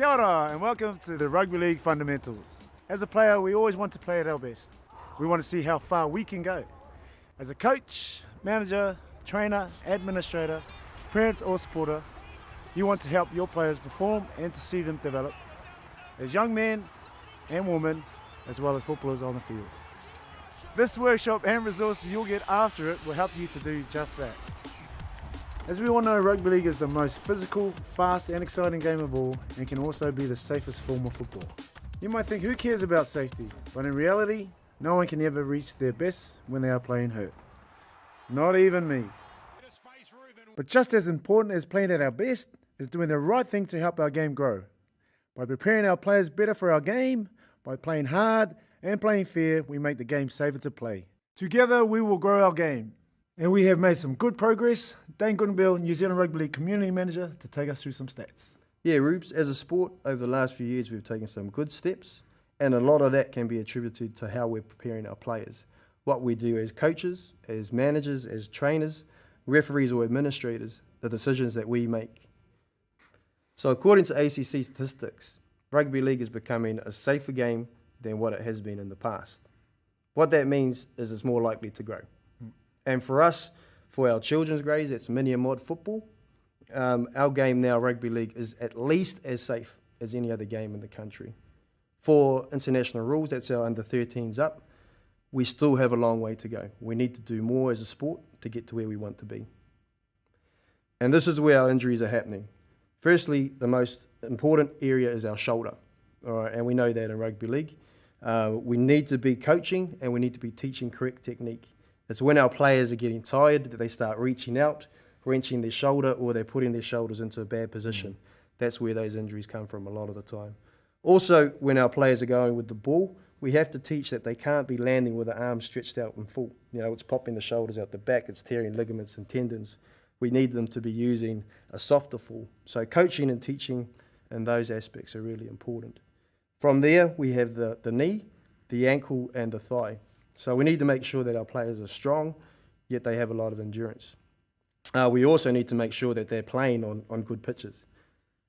Kia ora, and welcome to the Rugby League Fundamentals. As a player, we always want to play at our best. We want to see how far we can go. As a coach, manager, trainer, administrator, parent or supporter, you want to help your players perform and to see them develop as young men and women, as well as footballers on the field. This workshop and resources you'll get after it will help you to do just that. As we all know, rugby league is the most physical, fast and exciting game of all, and can also be the safest form of football. You might think, who cares about safety? But in reality, no one can ever reach their best when they are playing hurt. Not even me. But just as important as playing at our best is doing the right thing to help our game grow. By preparing our players better for our game, by playing hard and playing fair, we make the game safer to play. Together, we will grow our game. And we have made some good progress. Dane Goodenbill, New Zealand Rugby League Community Manager, to take us through some stats. Yeah, Rubes, as a sport, over the last few years, we've taken some good steps, and a lot of that can be attributed to how we're preparing our players. What we do as coaches, as managers, as trainers, referees or administrators, the decisions that we make. So according to ACC statistics, rugby league is becoming a safer game than what it has been in the past. What that means is it's more likely to grow. And for us, for our children's grades, it's mini and mod football. Our game now, rugby league, is at least as safe as any other game in the country. For international rules, that's our under 13s up, we still have a long way to go. We need to do more as a sport to get to where we want to be. And this is where our injuries are happening. Firstly, the most important area is our shoulder, all right, and we know that in rugby league. We need to be coaching and we need to be teaching correct technique. It's when our players are getting tired that they start reaching out, wrenching their shoulder, or they're putting their shoulders into a bad position. That's where those injuries come from a lot of the time. Also, when our players are going with the ball, we have to teach that they can't be landing with the arms stretched out in full. You know, it's popping the shoulders out the back, it's tearing ligaments and tendons. We need them to be using a softer fall. So coaching and teaching in those aspects are really important. From there, we have the knee, the ankle, and the thigh. So we need to make sure that our players are strong, yet they have a lot of endurance. We also need to make sure that they're playing on good pitches.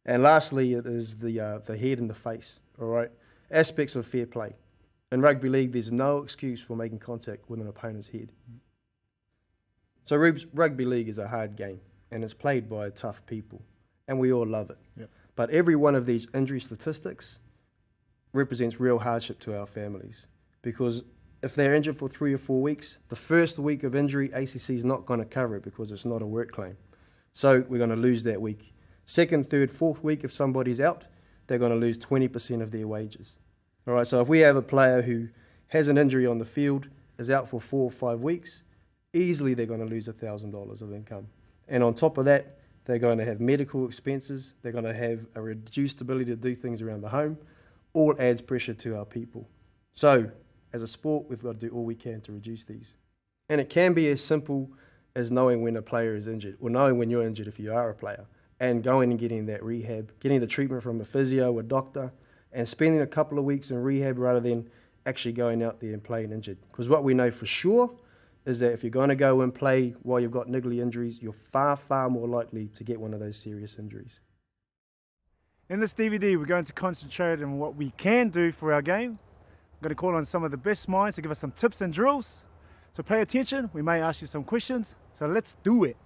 And lastly, it is the head and the face, all right? Aspects of fair play. In rugby league, there's no excuse for making contact with an opponent's head. So rugby league is a hard game, and it's played by tough people, and we all love it. Yep. But every one of these injury statistics represents real hardship to our families, because if they're injured for 3 or 4 weeks, the first week of injury, ACC is not going to cover it because it's not a work claim. So we're going to lose that week. Second, third, fourth week, if somebody's out, they're going to lose 20% of their wages. All right, so if we have a player who has an injury on the field, is out for 4 or 5 weeks, easily they're going to lose $1,000 of income. And on top of that, they're going to have medical expenses, they're going to have a reduced ability to do things around the home, all adds pressure to our people. So, as a sport, we've got to do all we can to reduce these. And it can be as simple as knowing when a player is injured, or knowing when you're injured if you are a player, and going and getting that rehab, getting the treatment from a physio, a doctor, and spending a couple of weeks in rehab rather than actually going out there and playing injured. Because what we know for sure is that if you're going to go and play while you've got niggly injuries, you're far, far more likely to get one of those serious injuries. In this DVD, we're going to concentrate on what we can do for our game. I'm going to call on some of the best minds to give us some tips and drills. So pay attention, we may ask you some questions, so let's do it.